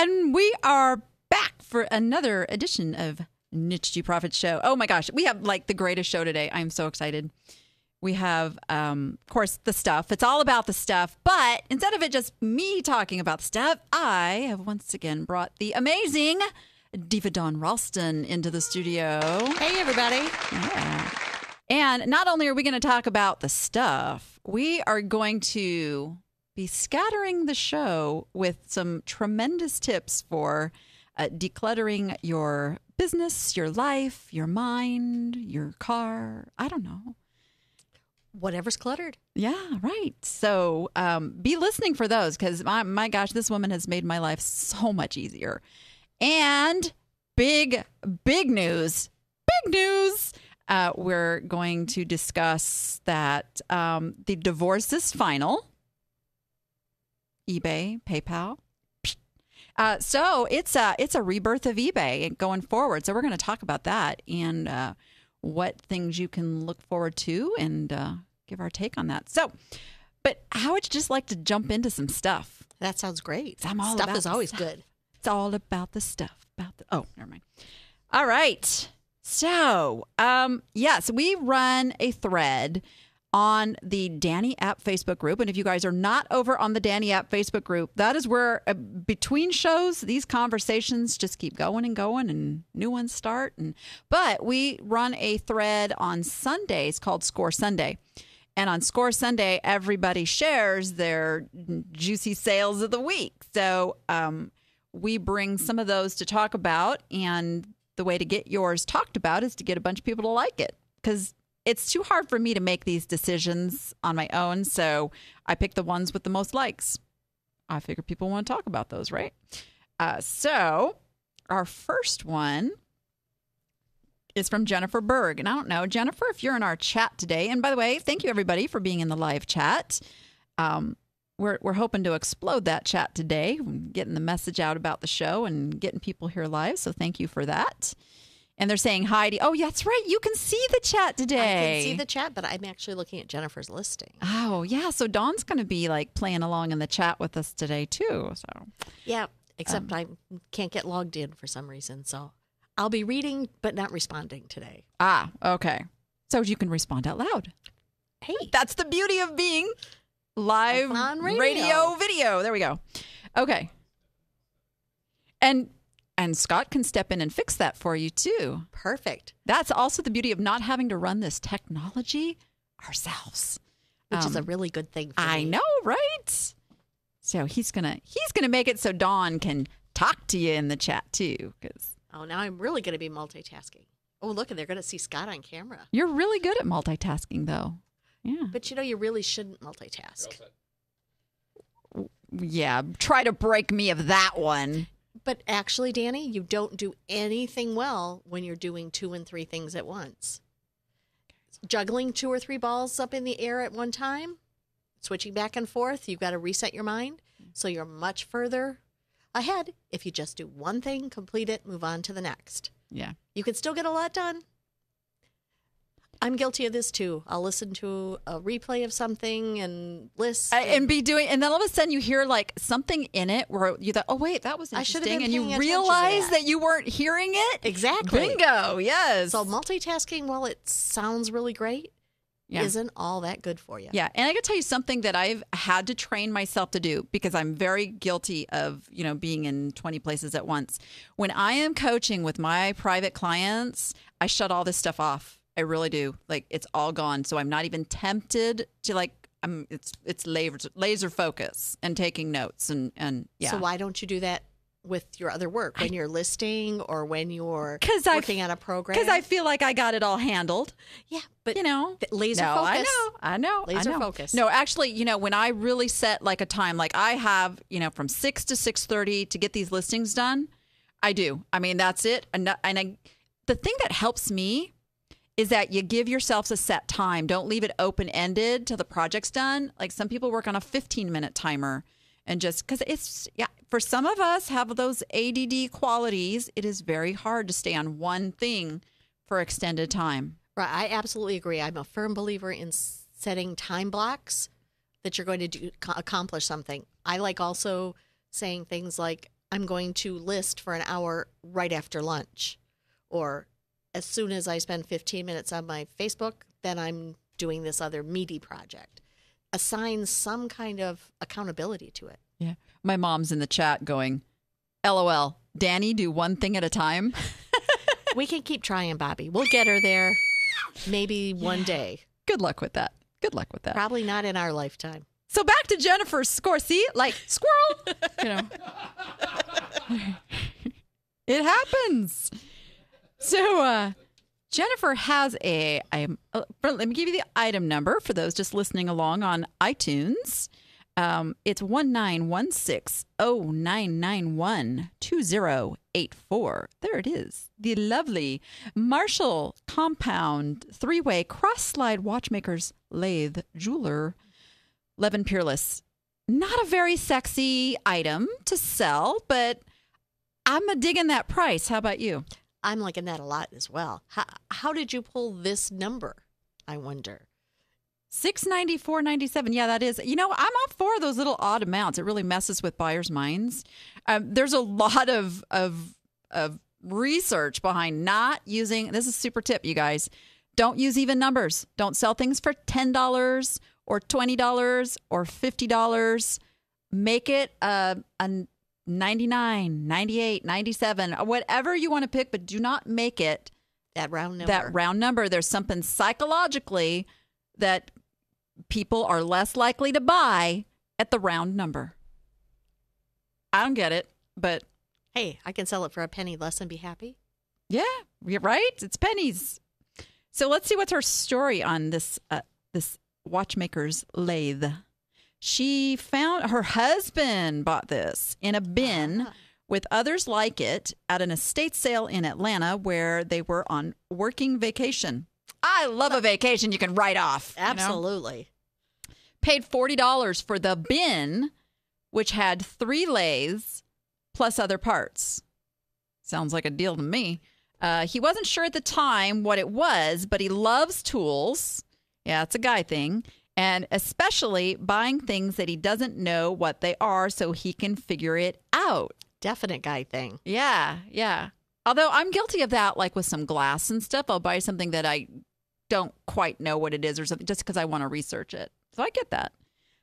And we are back for another edition of Niche to Profit Show. Oh my gosh, we have like the greatest show today. I'm so excited. We have, of course, the stuff. It's all about the stuff. But instead of it just me talking about the stuff, I have once again brought the amazing Diva Dawn Ralston into the studio. Hey, everybody. Yeah. And not only are we going to talk about the stuff, we are going to be scattering the show with some tremendous tips for decluttering your business, your life, your mind, your car. I don't know. Whatever's cluttered. Yeah, right. So be listening for those because, my gosh, this woman has made my life so much easier. And big news. We're going to discuss that the divorce is final. eBay, PayPal. So it's a rebirth of eBay going forward. So we're going to talk about that and what things you can look forward to and give our take on that. So, but how would you just like to jump into some stuff? That sounds great. Stuff is always good. It's all about the stuff. Oh, never mind. All right. So, yes, we run a thread on the Danny App Facebook group. And if you guys are not over on the Danny App Facebook group, that is where between shows, these conversations just keep going and new ones start. But we run a thread on Sundays called Score Sunday. And on Score Sunday, everybody shares their juicy sales of the week. So we bring some of those to talk about. And the way to get yours talked about is to get a bunch of people to like it. Because it's too hard for me to make these decisions on my own, so I pick the ones with the most likes. I figure people want to talk about those, right? So our first one is from Jennifer Berg. And I don't know, Jennifer, if you're in our chat today, and by the way, thank you, everybody, for being in the live chat. We're hoping to explode that chat today, getting the message out about the show and getting people here live, so thank you for that. And they're saying hi to, oh, yeah, that's right. You can see the chat today. I can see the chat, but I'm actually looking at Jennifer's listing. Oh, yeah. So Dawn's going to be like playing along in the chat with us today, too. So yeah, except I can't get logged in for some reason. So I'll be reading, but not responding today. Ah, okay. So you can respond out loud. Hey. That's the beauty of being live on radio video. There we go. Okay. And Scott can step in and fix that for you, too. Perfect. That's also the beauty of not having to run this technology ourselves. Which is a really good thing for me. I know, right? So he's gonna make it so Dawn can talk to you in the chat, too. Oh, now I'm really going to be multitasking. Oh, look, they're going to see Scott on camera. You're really good at multitasking, though. Yeah. But, you really shouldn't multitask. Yeah, try to break me of that one. But actually, Danny, you don't do anything well when you're doing 2 and 3 things at once. Juggling 2 or 3 balls up in the air at one time, switching back and forth, you've got to reset your mind. So you're much further ahead if you just do one thing, complete it, move on to the next. Yeah. You can still get a lot done. I'm guilty of this too. I'll listen to a replay of something and list. And then all of a sudden you hear like something in it where you thought, oh, wait, that was interesting. And you realize that you weren't hearing it. Exactly. Bingo. Yes. So multitasking, while it sounds really great, isn't all that good for you. Yeah. And I got to tell you something that I've had to train myself to do because I'm very guilty of, being in 20 places at once. When I am coaching with my private clients, I shut all this stuff off. I really do. Like it's all gone. So I'm not even tempted to it's laser focus and taking notes and yeah. So why don't you do that with your other work when you're listing or when you're working on a program? Because I feel like I got it all handled. Yeah, but laser focus. I know. Laser focus. No, actually, when I really set like a time, like I have, from 6 to 6:30 to get these listings done, I do. I mean, that's it. The thing that helps me is that you give yourselves a set time. Don't leave it open-ended till the project's done. Like some people work on a 15-minute timer and just because for some of us have those ADD qualities, it is very hard to stay on one thing for extended time. Right. I absolutely agree. I'm a firm believer in setting time blocks that you're going to accomplish something. I like also saying things like, I'm going to list for an hour right after lunch. Or as soon as I spend 15 minutes on my Facebook, then I'm doing this other meaty project. Assign some kind of accountability to it. Yeah. My mom's in the chat going, LOL, Danny, do one thing at a time. We can keep trying, Bobby. We'll get her there maybe one day. Good luck with that. Good luck with that. Probably not in our lifetime. So back to Jennifer's score. See, like squirrel, it happens. So Jennifer has let me give you the item number for those just listening along on iTunes. It's 191609912084. There it is. The lovely Marshall Compound 3-way cross-slide watchmaker's lathe jeweler, Levin Peerless. Not a very sexy item to sell, but I'm digging that price. How about you? I'm liking that a lot as well. How did you pull this number, I wonder? $694.97. Yeah, that is. I'm all for those little odd amounts. It really messes with buyers' minds. There's a lot of research behind not using. This is a super tip, you guys. Don't use even numbers. Don't sell things for $10 or $20 or $50. Make it a 99, 98, 97, whatever you want to pick, but do not make it that round number. There's something psychologically that people are less likely to buy at the round number. I don't get it, but hey, I can sell it for a penny less and be happy. Yeah, you're right. It's pennies. So let's see what's her story on this watchmaker's lathe. She found her husband bought this in a bin with others like it at an estate sale in Atlanta where they were on working vacation. I love a vacation you can write off. Absolutely. Paid $40 for the bin, which had 3 lathes plus other parts. Sounds like a deal to me. He wasn't sure at the time what it was, but he loves tools. Yeah, it's a guy thing. And especially buying things that he doesn't know what they are so he can figure it out. Definite guy thing. Yeah. Although I'm guilty of that, like with some glass and stuff. I'll buy something that I don't quite know what it is or something just because I want to research it. So I get that.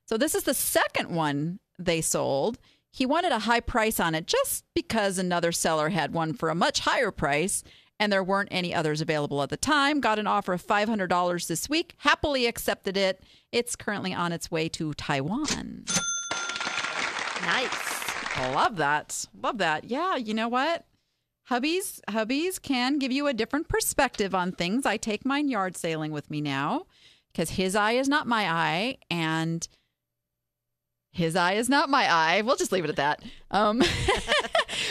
So this is the second one they sold. He wanted a high price on it just because another seller had one for a much higher price and there weren't any others available at the time. Got an offer of $500 this week. Happily accepted it. It's currently on its way to Taiwan. Nice. Love that. Yeah, you know what? Hubbies can give you a different perspective on things. I take mine yard sailing with me now because his eye is not my eye and his eye is not my eye. We'll just leave it at that.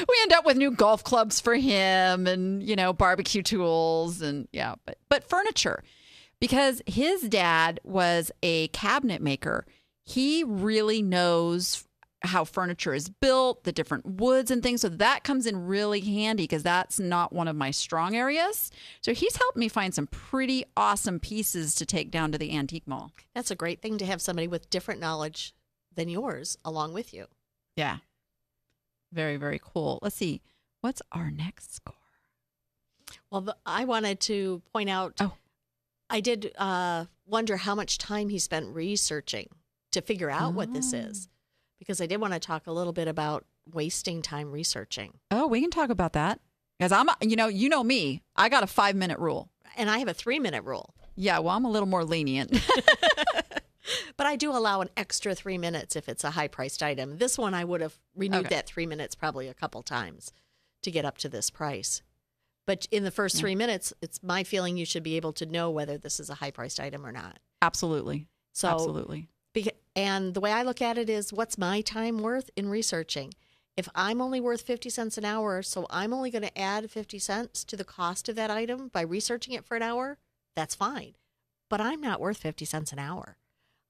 We end up with new golf clubs for him and, barbecue tools and but furniture because his dad was a cabinet maker. He really knows how furniture is built, the different woods and things. So that comes in really handy because that's not one of my strong areas. So he's helped me find some pretty awesome pieces to take down to the antique mall. That's a great thing to have somebody with different knowledge than yours along with you. Yeah. Very, very cool. Let's see. What's our next score? Well, I wanted to point out, I did wonder how much time he spent researching to figure out what this is. Because I did want to talk a little bit about wasting time researching. Oh, we can talk about that. Because you know me, I got a 5-minute rule. And I have a 3-minute rule. Yeah, well, I'm a little more lenient. But I do allow an extra 3 minutes if it's a high-priced item. This one, I would have renewed that 3 minutes probably a couple times to get up to this price. But in the first 3 minutes, it's my feeling you should be able to know whether this is a high-priced item or not. Absolutely. Absolutely. And the way I look at it is, what's my time worth in researching? If I'm only worth 50 cents an hour, so I'm only going to add 50 cents to the cost of that item by researching it for an hour, that's fine. But I'm not worth 50 cents an hour.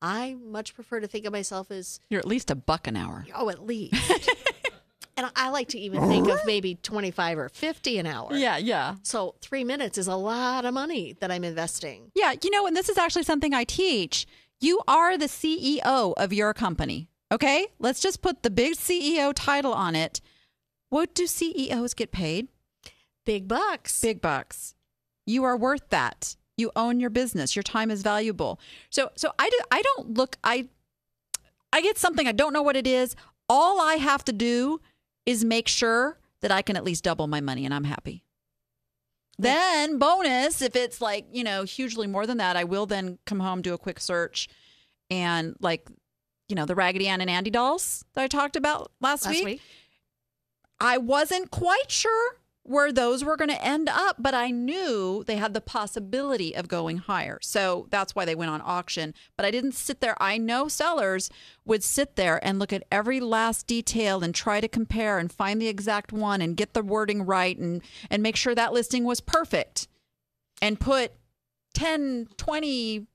I much prefer to think of myself as... You're at least $1 an hour. Oh, at least. And I like to even think of maybe 25 or 50 an hour. Yeah. So 3 minutes is a lot of money that I'm investing. Yeah, and this is actually something I teach. You are the CEO of your company, okay? Let's just put the big CEO title on it. What do CEOs get paid? Big bucks. Big bucks. You are worth that. You own your business. Your time is valuable. So I get something. I don't know what it is. All I have to do is make sure that I can at least double my money and I'm happy. Then bonus, if it's like, hugely more than that, I will then come home, do a quick search and the Raggedy Ann and Andy dolls that I talked about last week. I wasn't quite sure where those were going to end up, but I knew they had the possibility of going higher. So that's why they went on auction. But I didn't sit there. I know sellers would sit there and look at every last detail and try to compare and find the exact one and get the wording right and make sure that listing was perfect and put 10, 20,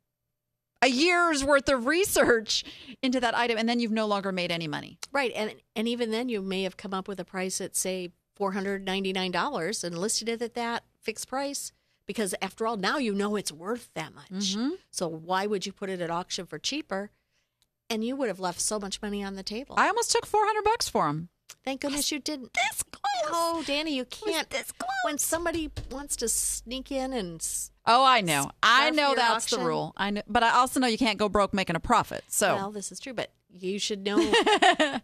a year's worth of research into that item. And then you've no longer made any money. Right. And even then you may have come up with a price at, say, $499 and listed it at that fixed price because after all, now it's worth that much. Mm-hmm. So why would you put it at auction for cheaper? And you would have left so much money on the table. I almost took $400 for them. Thank goodness you didn't. This close. Oh, Danny, you can't. This close. When somebody wants to sneak in and I know. I know that's auction. The rule. I know, but I also know you can't go broke making a profit. So well, this is true, but you should know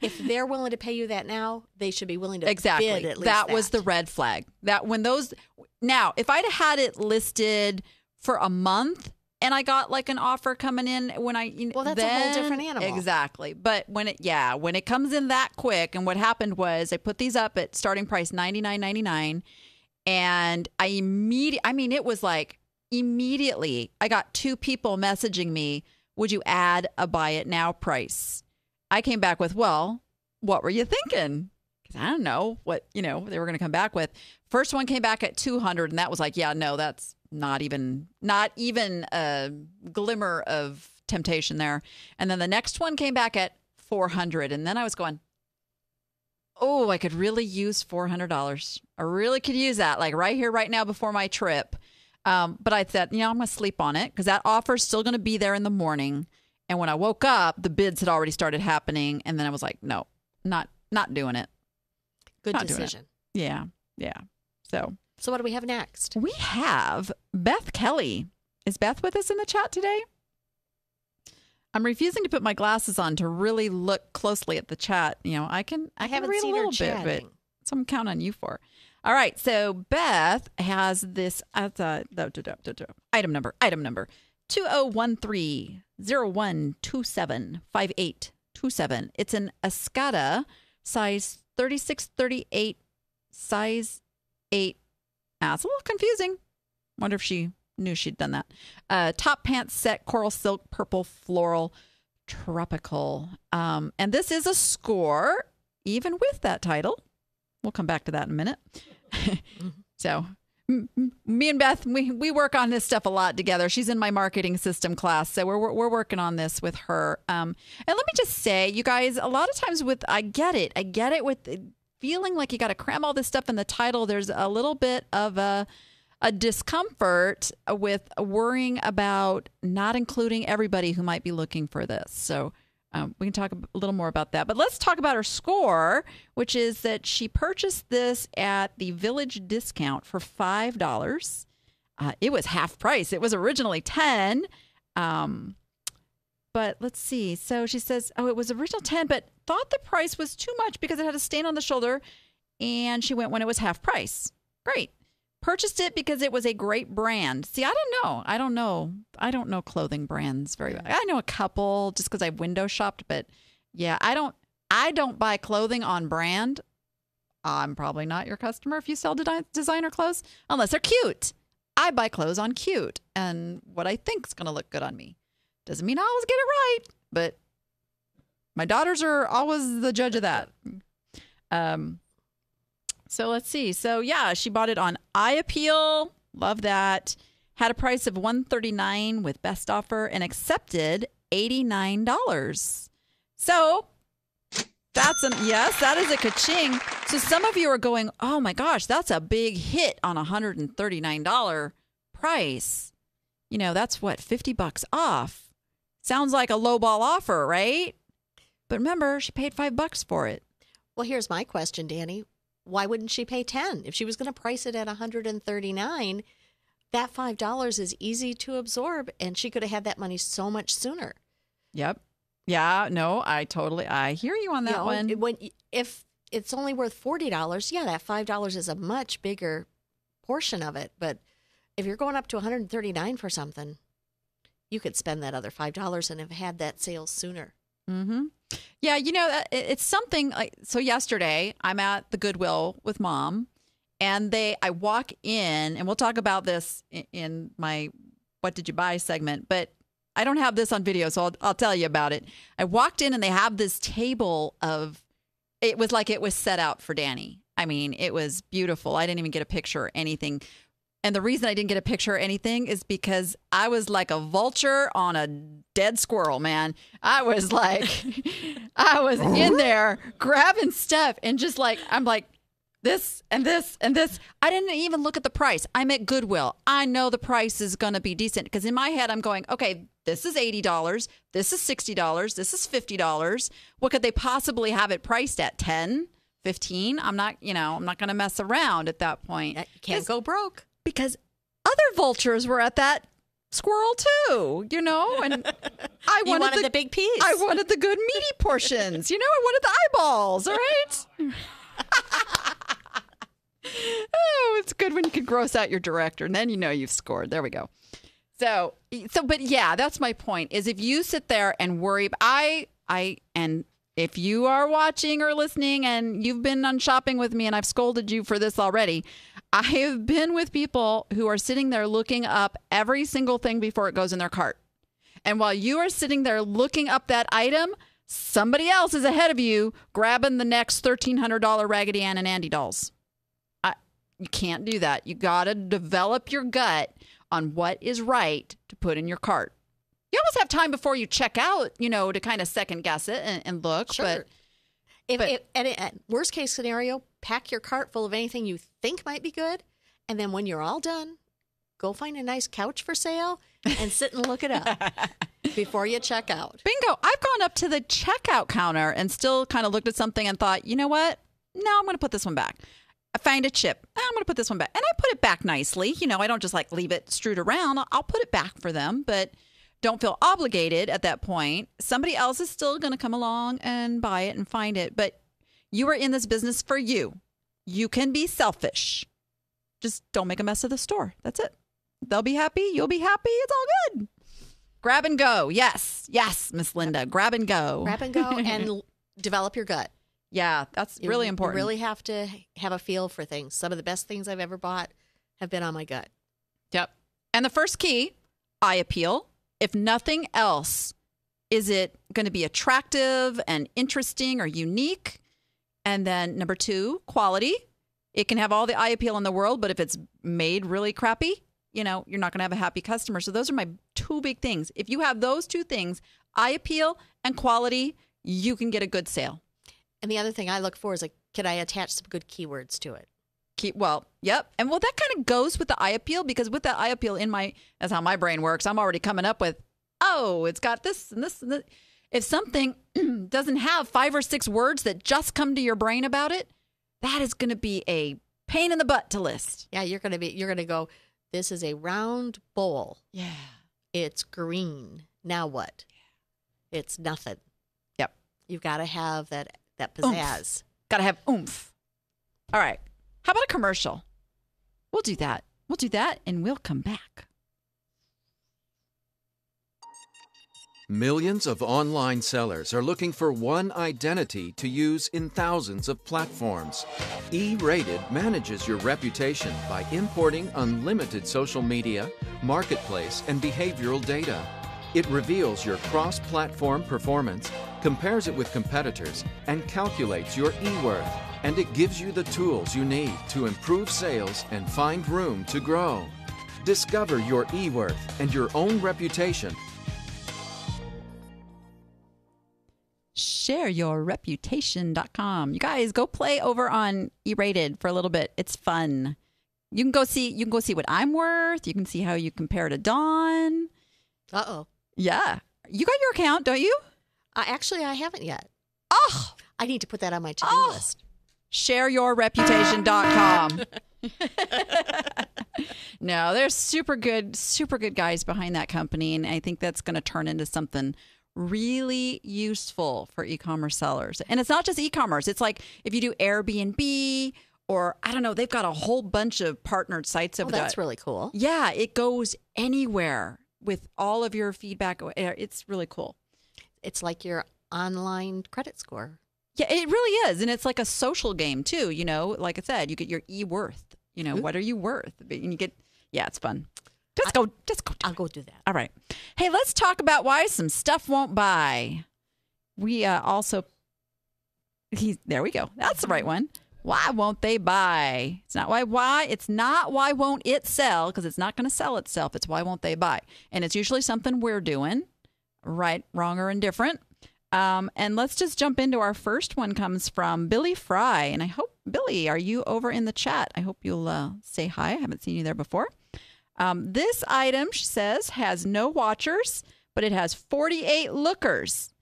if they're willing to pay you that now, they should be willing to bid at least that was the red flag. That when those now, if I'd had it listed for a month and I got like an offer coming in when that's a whole different animal. Exactly. But when it comes in that quick, and what happened was I put these up at starting price $99.99, and it was like immediately I got 2 people messaging me, would you add a buy it now price? I came back with, well, what were you thinking? Because I don't know what, they were going to come back with. First one came back at $200, and that was like, yeah, no, that's not even a glimmer of temptation there. And then the next one came back at $400, and then I was going, oh, I could really use $400. I really could use that, like right here, right now before my trip. But I said, I'm going to sleep on it because that offer is still going to be there in the morning. And when I woke up, the bids had already started happening. And then I was like, no, not doing it. Good decision. Yeah. So what do we have next? We have Beth Kelly. Is Beth with us in the chat today? I'm refusing to put my glasses on to really look closely at the chat. I can read a little bit, but so I'm counting on you for. All right, so Beth has this item number 2013-0127-5827. It's an Escada size 36-38, size 8. It's a little confusing. Wonder if she knew she'd done that. Top pants set, coral silk, purple, floral, tropical. And this is a score, even with that title. We'll come back to that in a minute. So me and Beth, we work on this stuff a lot together. She's in my marketing system class, so we're working on this with her. And let me just say, you guys, a lot of times I get it with feeling like you got to cram all this stuff in the title. There's a little bit of a discomfort with worrying about not including everybody who might be looking for this. So we can talk a little more about that. But let's talk about her score, which is that she purchased this at the Village discount for $5. It was half price. It was originally $10. But let's see. So she says, it was original $10, but thought the price was too much because it had a stain on the shoulder. And she went when it was half price. Great. Purchased it because it was a great brand. See, I don't know clothing brands very well. I know a couple just because I've window shopped, but yeah, I don't buy clothing on brand. I'm probably not your customer if you sell designer clothes, unless they're cute. I buy clothes on cute and what I think is going to look good on me. Doesn't mean I always get it right, but my daughters are always the judge of that. So let's see. So yeah, she bought it on iAppeal. Love that. Had a price of $139 with best offer and accepted $89. So that is a ka-ching. So some of you are going, oh my gosh, that's a big hit on a $139 price. That's what, $50 off. Sounds like a lowball offer, right? But remember, she paid $5 for it. Well, here's my question, Danny. why wouldn't she pay 10? If she was going to price it at $139, that $5 is easy to absorb, and she could have had that money so much sooner. Yep. Yeah, no, I hear you on that one. If it's only worth $40, yeah, that $5 is a much bigger portion of it. But if you're going up to $139 for something, you could spend that other $5 and have had that sale sooner. Mm-hmm. Yeah, it's something like, so yesterday I'm at the Goodwill with Mom, and I walk in, and we'll talk about this in my What Did You Buy segment, but I don't have this on video, so I'll tell you about it. I walked in, and they have this table it was like it was set out for Danny. I mean, it was beautiful. I didn't even get a picture or anything. And the reason I didn't get a picture or anything is because I was like a vulture on a dead squirrel, man. I was in there grabbing stuff and just like, I'm like, this and this and this. I didn't even look at the price. I'm at Goodwill. I know the price is going to be decent because in my head, I'm going, okay, this is $80. This is $60. This is $50. What could they possibly have it priced at? 10, 15? I'm not going to mess around at that point. Can't go broke. Because other vultures were at that squirrel too, and I wanted the big piece. I wanted the good meaty portions, I wanted the eyeballs, all right? Oh, it's good when you can gross out your director, and then you've scored. There we go. So, but yeah, that's my point, is if you sit there and worry, and if you are watching or listening and you've been on shopping with me and I've scolded you for this already, I have been with people who are sitting there looking up every single thing before it goes in their cart. And while you are sitting there looking up that item, somebody else is ahead of you grabbing the next $1,300 Raggedy Ann and Andy dolls. You can't do that. You got to develop your gut on what is right to put in your cart. You almost have time before you check out, to kind of second guess it and look. Sure. But worst case scenario, pack your cart full of anything you think might be good. And then when you're all done, go find a nice couch for sale and sit and look it up before you check out. Bingo. I've gone up to the checkout counter and still kind of looked at something and thought, you know what? No, I'm going to put this one back. I find a chip. I'm going to put this one back. And I put it back nicely. I don't just like leave it strewed around. I'll put it back for them, but don't feel obligated at that point. Somebody else is still going to come along and buy it and find it. But you are in this business for you. You can be selfish. Just don't make a mess of the store. That's it. They'll be happy. You'll be happy. It's all good. Grab and go. Yes. Yes, Miss Linda. Grab and go. Grab and go and develop your gut. Yeah, that's really important. You really have to have a feel for things. Some of the best things I've ever bought have been on my gut. Yep. And the first key, eye appeal. If nothing else, is it going to be attractive and interesting or unique? And then number 2, quality. It can have all the eye appeal in the world, but if it's made really crappy, you're not going to have a happy customer. So those are my 2 big things. If you have those 2 things, eye appeal and quality, you can get a good sale. And the other thing I look for is, could I attach some good keywords to it? Yep. And that kind of goes with the eye appeal, because with that eye appeal that's how my brain works. I'm already coming up with, it's got this and this and this. If something doesn't have 5 or 6 words that just come to your brain about it, that is going to be a pain in the butt to list. Yeah, you're going to go, this is a round bowl. Yeah. It's green. Now what? Yeah. It's nothing. Yep. You've got to have that pizzazz. Got to have oomph. All right. How about a commercial? We'll do that. And we'll come back. Millions of online sellers are looking for one identity to use in thousands of platforms. E-Rated manages your reputation by importing unlimited social media, marketplace, and behavioral data. It reveals your cross-platform performance, compares it with competitors, and calculates your e-worth. And it gives you the tools you need to improve sales and find room to grow. Discover your e-worth and your own reputation. ShareYourReputation.com. You guys go play over on E-Rated for a little bit. It's fun. You can go see what I'm worth. You can see how you compare to Dawn. Uh-oh. Yeah. You got your account, don't you? Actually, I haven't yet. Oh, I need to put that on my to-do list. shareyourreputation.com. No, they're super good guys behind that company. And I think that's going to turn into something really useful for e-commerce sellers. And it's not just e-commerce. It's like if you do Airbnb or I don't know, they've got a whole bunch of partnered sites over there. That's really cool. Yeah, it goes anywhere with all of your feedback. It's really cool. It's like your online credit score. Yeah, it really is. And it's like a social game too, you know, like I said, you get your e-worth, you know, what are you worth? And you get, yeah, it's fun. Just go. I'll go do that. All right. Hey, let's talk about why some stuff won't buy. We there we go. That's the right one. Why won't they buy? It's not why. It's not why won't it sell, because it's not going to sell itself. It's why won't they buy? And it's usually something we're doing, right, wrong, or indifferent. And let's just jump into our first one. Comes from Billy Fry. And I hope, Billy, are you over in the chat? I hope you'll say hi. I haven't seen you there before. This item, she says, has no watchers, but it has 48 lookers.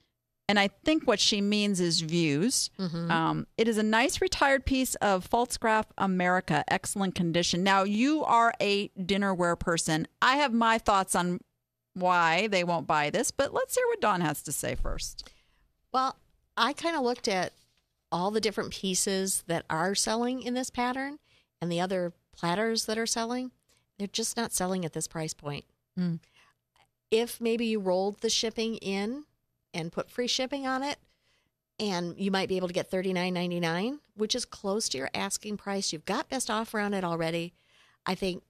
And I think what she means is views. Mm-hmm. It is a nice retired piece of Falsgraph America, excellent condition. Now, you are a dinnerware person. I have my thoughts on why they won't buy this, but let's hear what Dawn has to say first. Well, I kind of looked at all the different pieces that are selling in this pattern and the other platters that are selling. They're just not selling at this price point. Mm. If maybe you rolled the shipping in and put free shipping on it, and you might be able to get $39.99, which is close to your asking price. You've got best offer on it already. I think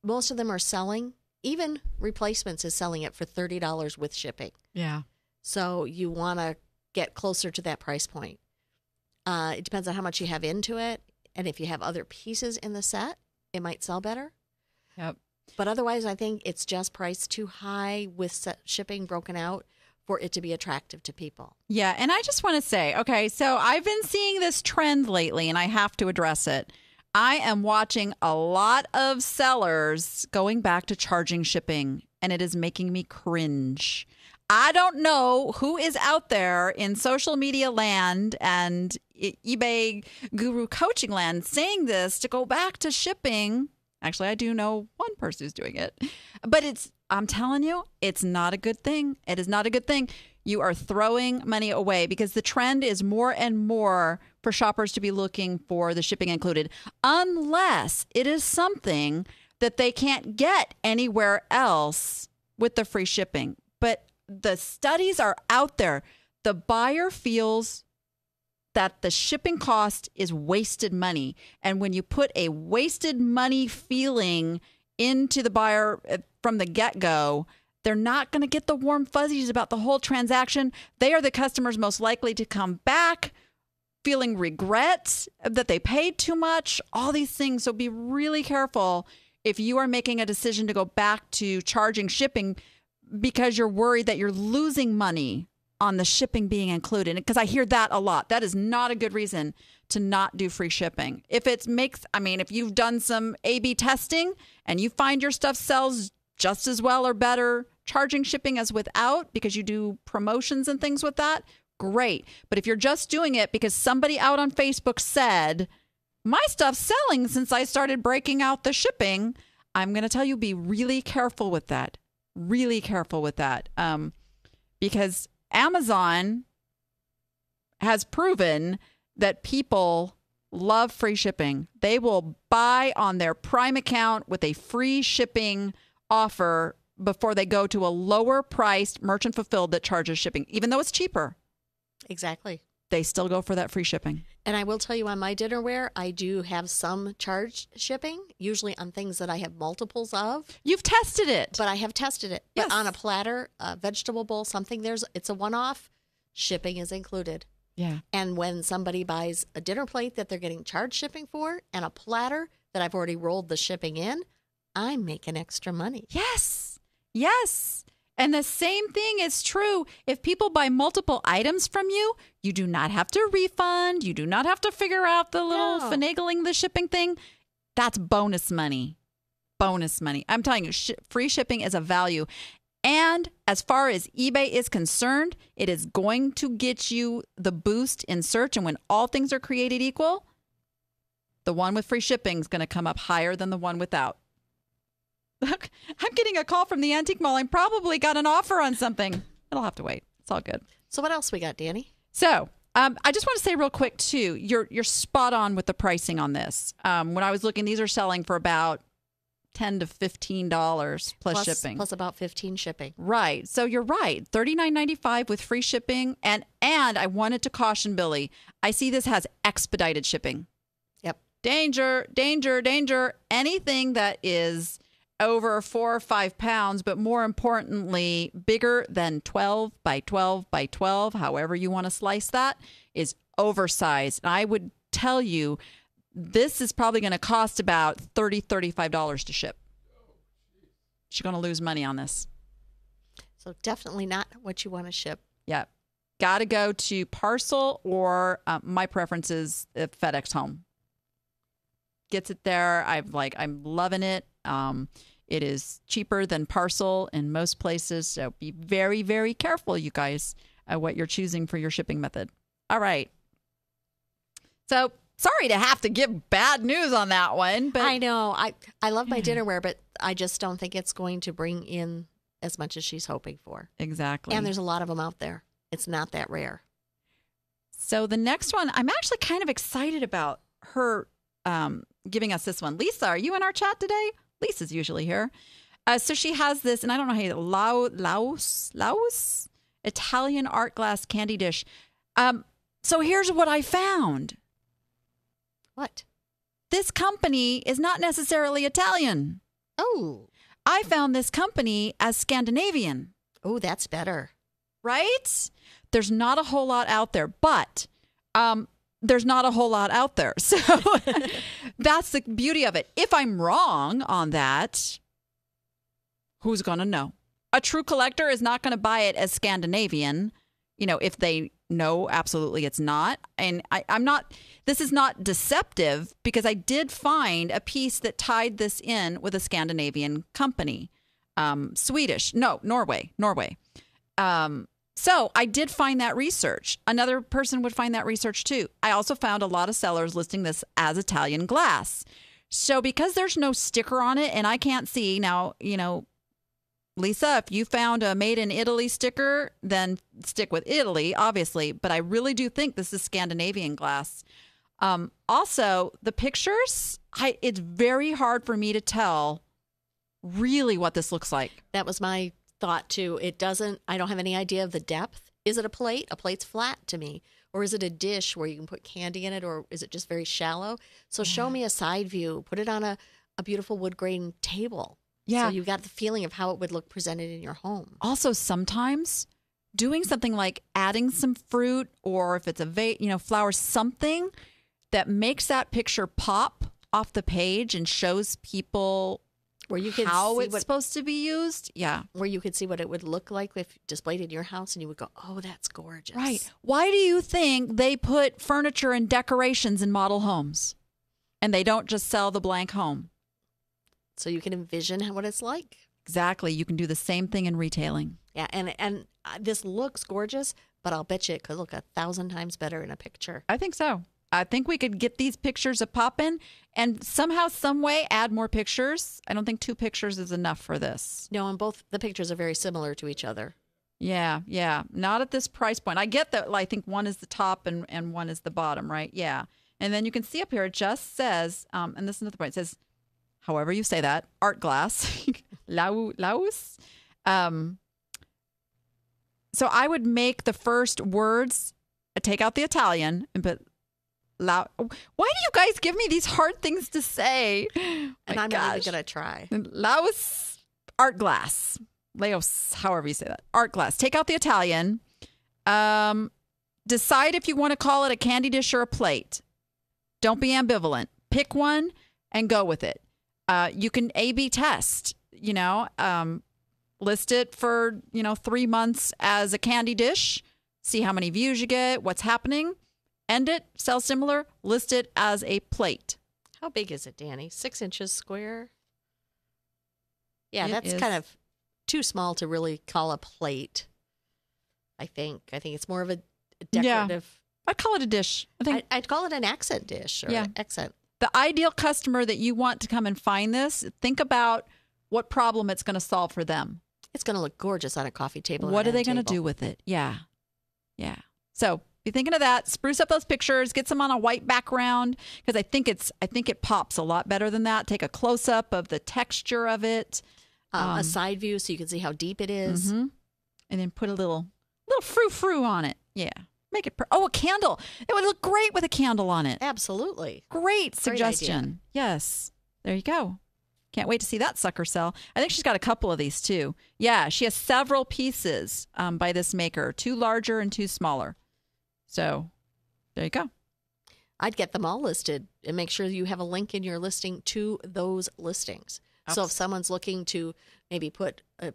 most of them are selling. Even Replacements is selling it for $30 with shipping. Yeah. So you want to get closer to that price point. It depends on how much you have into it. And if you have other pieces in the set, it might sell better. Yep. But otherwise, I think it's just priced too high with shipping broken out for it to be attractive to people. Yeah, and I just want to say, okay, so I've been seeing this trend lately, and I have to address it. I am watching a lot of sellers going back to charging shipping, and it is making me cringe. I don't know who is out there in social media land and eBay guru coaching land saying this to go back to shipping. Actually, I do know one person who's doing it, but I'm telling you, it's not a good thing. It is not a good thing. You are throwing money away because the trend is more and more for shoppers to be looking for the shipping included, unless it is something that they can't get anywhere else with the free shipping. But the studies are out there. The buyer feels that the shipping cost is wasted money. And when you put a wasted money feeling into the buyer from the get-go, they're not going to get the warm fuzzies about the whole transaction. They are the customers most likely to come back feeling regret that they paid too much, all these things. So be really careful if you are making a decision to go back to charging shipping because you're worried that you're losing money on the shipping being included. Because I hear that a lot. That is not a good reason to not do free shipping. If you've done some A/B testing and you find your stuff sells just as well or better charging shipping as without, because you do promotions and things with that, great. But if you're just doing it because somebody out on Facebook said, my stuff's selling since I started breaking out the shipping, I'm going to tell you, be really careful with that. Really careful with that. Because Amazon has proven that people love free shipping. They will buy on their Prime account with a free shipping offer before they go to a lower priced merchant fulfilled that charges shipping, even though it's cheaper. Exactly. They still go for that free shipping. And I will tell you, on my dinnerware, I do have some charged shipping, usually on things that I have multiples of. You've tested it. But I have tested it. Yes. But on a platter, a vegetable bowl, something, it's a one-off, shipping is included. Yeah. And when somebody buys a dinner plate that they're getting charged shipping for and a platter that I've already rolled the shipping in, I'm making extra money. Yes. Yes. And the same thing is true. If people buy multiple items from you, you do not have to refund. You do not have to figure out the little finagling the shipping thing. That's bonus money. Bonus money. I'm telling you, free shipping is a value. And as far as eBay is concerned, it is going to get you the boost in search. And when all things are created equal, the one with free shipping is going to come up higher than the one without. Look, I'm getting a call from the antique mall. I probably got an offer on something. It'll have to wait. It's all good. So what else we got, Danny? So I just want to say real quick, too, you're spot on with the pricing on this. When I was looking, these are selling for about $10 to $15 plus shipping. Plus about 15 shipping. Right. So you're right. $39.95 with free shipping. And I wanted to caution Billy. I see this has expedited shipping. Yep. Danger, danger, danger. Anything that is over 4 or 5 pounds, but more importantly, bigger than 12 by 12 by 12, however you want to slice that, is oversized. And I would tell you, this is probably going to cost about $30, $35 to ship. She's going to lose money on this. So definitely not what you want to ship. Yeah. Got to go to parcel or my preference is FedEx Home. Gets it there. I'm loving it. It is cheaper than parcel in most places. So be very, very careful, you guys, what you're choosing for your shipping method. All right. So sorry to have to give bad news on that one. But I know. I love my dinnerware, but I just don't think it's going to bring in as much as she's hoping for. Exactly. And there's a lot of them out there. It's not that rare. So the next one, I'm actually kind of excited about her giving us this one. Lisa, are you in our chat today? Lisa's usually here. So she has this, and I don't know how you Laos Italian art glass candy dish. So here's what I found. What? This company is not necessarily Italian. Oh. I found this company as Scandinavian. Oh, that's better. Right? There's not a whole lot out there, but there's not a whole lot out there. So that's the beauty of it. If I'm wrong on that, who's going to know? A true collector is not going to buy it as Scandinavian, if they know absolutely it's not. And I'm not, this is not deceptive because I did find a piece that tied this in with a Scandinavian company. Norway. So I did find that research. Another person would find that research too. I also found a lot of sellers listing this as Italian glass. So because there's no sticker on it and I can't see now, Lisa, if you found a made in Italy sticker, then stick with Italy, obviously. But I really do think this is Scandinavian glass. Also, the pictures, it's very hard for me to tell really what this looks like. That was my thought too. I don't have any idea of the depth. Is it a plate? A plate's flat to me. Or is it a dish where you can put candy in it? Or is it just very shallow? So show me a side view. Put it on a beautiful wood grain table. Yeah. So you got the feeling of how it would look presented in your home. Also, sometimes doing something like adding some fruit or if it's a flower, something that makes that picture pop off the page and shows people where you can how see it's supposed to be used. Yeah. Where you could see what it would look like if displayed in your house and you would go, oh, that's gorgeous. Right. Why do you think they put furniture and decorations in model homes and they don't just sell the blank home? So you can envision what it's like. Exactly. You can do the same thing in retailing. Yeah. And this looks gorgeous, but I'll bet you it could look 1,000 times better in a picture. I think so. I think we could get these pictures a poppin' and somehow, some way add more pictures. I don't think 2 pictures is enough for this. No, and both the pictures are very similar to each other. Yeah. Not at this price point. I get that. I think one is the top and one is the bottom, right? Yeah. And then you can see up here, it just says, and this is another point, it says, however you say that, art glass, Laos. So I would make the first words, take out the Italian and put Why do you guys give me these hard things to say? And I'm not even going to try. Laos art glass. Laos, however you say that. Art glass. Take out the Italian. Decide if you want to call it a candy dish or a plate. Don't be ambivalent. Pick one and go with it. You can A/B test, list it for, 3 months as a candy dish. See how many views you get, what's happening. End it, sell similar, list it as a plate. How big is it, Danny? 6 inches square? Yeah, It that's is kind of too small to really call a plate. I think it's more of a decorative. I'd call it a dish. I think I'd call it an accent dish or an accent. The ideal customer that you want to come and find this, think about what problem it's going to solve for them. It's going to look gorgeous on a coffee table. What are they going to do with it? Yeah. Yeah. So be thinking of that. Spruce up those pictures. Get some on a white background because I think it pops a lot better than that. Take a close up of the texture of it. A side view so you can see how deep it is. Mm-hmm. And then put a little frou-frou on it. Yeah. Make it a candle. It would look great with a candle on it. Absolutely. Great suggestion. Idea. Yes. There you go. Can't wait to see that sucker sell. I think she's got a couple of these too. Yeah, she has several pieces by this maker, 2 larger and 2 smaller. So there you go. I'd get them all listed and make sure you have a link in your listing to those listings. So if someone's looking to maybe put a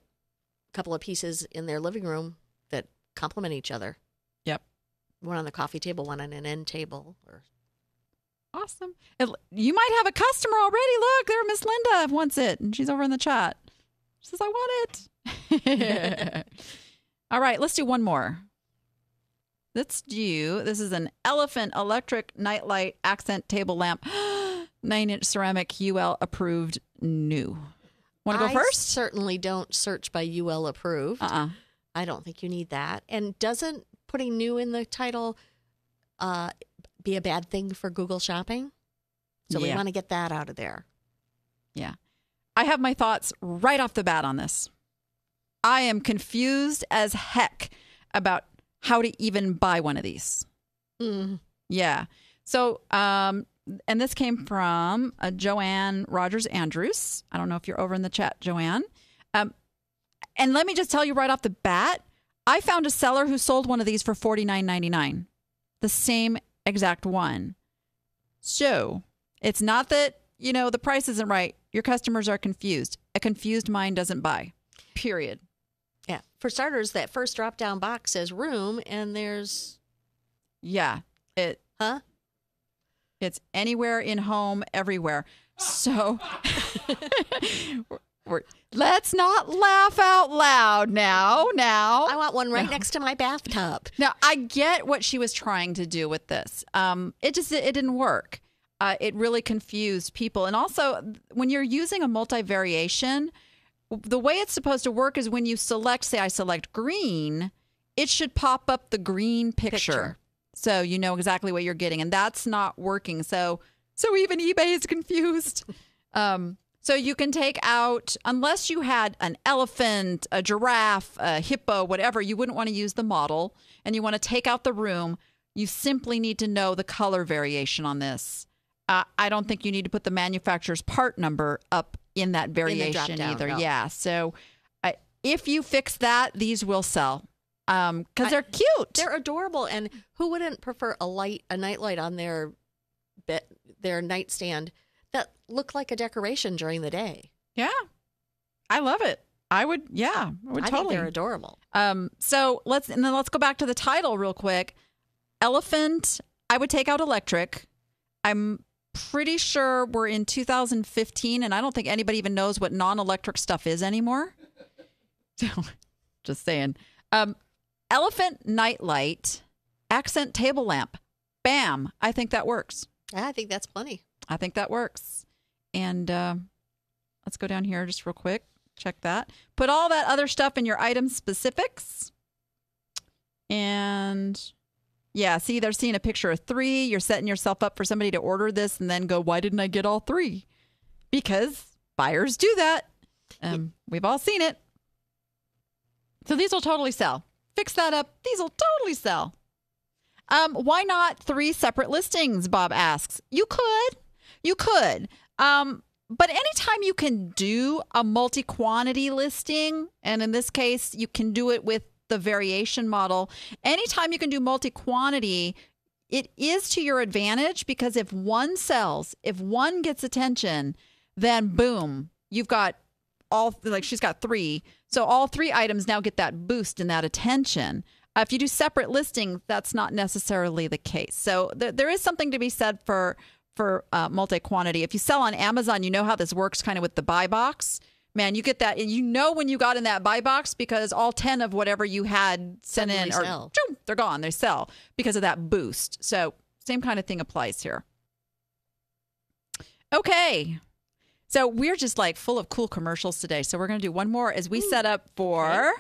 couple of pieces in their living room that complement each other. Yep. One on the coffee table, one on an end table. Awesome. You might have a customer already. Look, there, Miss Linda wants it, and she's over in the chat. She says, I want it. All right, let's do one more. This is an Elephant electric nightlight accent table lamp, 9-inch ceramic, UL approved, new. Want to go first? I certainly don't search by UL approved. I don't think you need that. And doesn't putting new in the title be a bad thing for Google Shopping? So we want to get that out of there. Yeah. I have my thoughts right off the bat on this. I am confused as heck about how to even buy one of these. Yeah. So, and this came from Joanne Rogers Andrews. I don't know if you're over in the chat, Joanne. And let me just tell you right off the bat, I found a seller who sold one of these for $49.99. The same exact one. So it's not that, the price isn't right. Your customers are confused. A confused mind doesn't buy. Period. Yeah. For starters, that first drop-down box says room, and there's... Yeah. It's anywhere in home, everywhere. So let's not laugh out loud now. I want one right next to my bathtub. Now, I get what she was trying to do with this. It didn't work. It really confused people. And also, when you're using a multi-variation, the way it's supposed to work is when you select, say I select green, it should pop up the green picture. So you know exactly what you're getting. And that's not working. So even eBay is confused. So you can take out, unless you had an elephant, a giraffe, a hippo, whatever, you wouldn't want to use the model. And you want to take out the room. You simply need to know the color variation on this. I don't think you need to put the manufacturer's part number up in that variation either. No. Yeah. So if you fix that, these will sell because they're cute. They're adorable. And who wouldn't prefer a nightlight on their nightstand that look like a decoration during the day? Yeah. I love it. I would totally. Think they're adorable. So let's go back to the title real quick. Elephant, I would take out electric. I'm pretty sure we're in 2015, and I don't think anybody even knows what non-electric stuff is anymore. So, just saying. Elephant nightlight, accent table lamp. Bam. I think that works. I think that's plenty. I think that works. And let's go down here just real quick. Check that. Put all that other stuff in your item specifics. And... yeah, see, they're seeing a picture of 3. You're setting yourself up for somebody to order this and then go, why didn't I get all 3? Because buyers do that. We've all seen it. So these will totally sell. Fix that up. These will totally sell. Why not 3 separate listings, Bob asks. You could. But anytime you can do a multi-quantity listing, and in this case, you can do it with the variation model. Anytime you can do multi-quantity, it is to your advantage because if one sells, if one gets attention, then boom, you've got she's got 3. So all 3 items now get that boost and that attention. If you do separate listings, that's not necessarily the case. So there is something to be said for multi-quantity. If you sell on Amazon, you know how this works kind of with the buy box. man, you get that, and you know when you got in that buy box because all 10 of whatever you had sent in are they're gone. They sell because of that boost. So same kind of thing applies here. Okay. So we're just like full of cool commercials today. So we're going to do one more as we set up for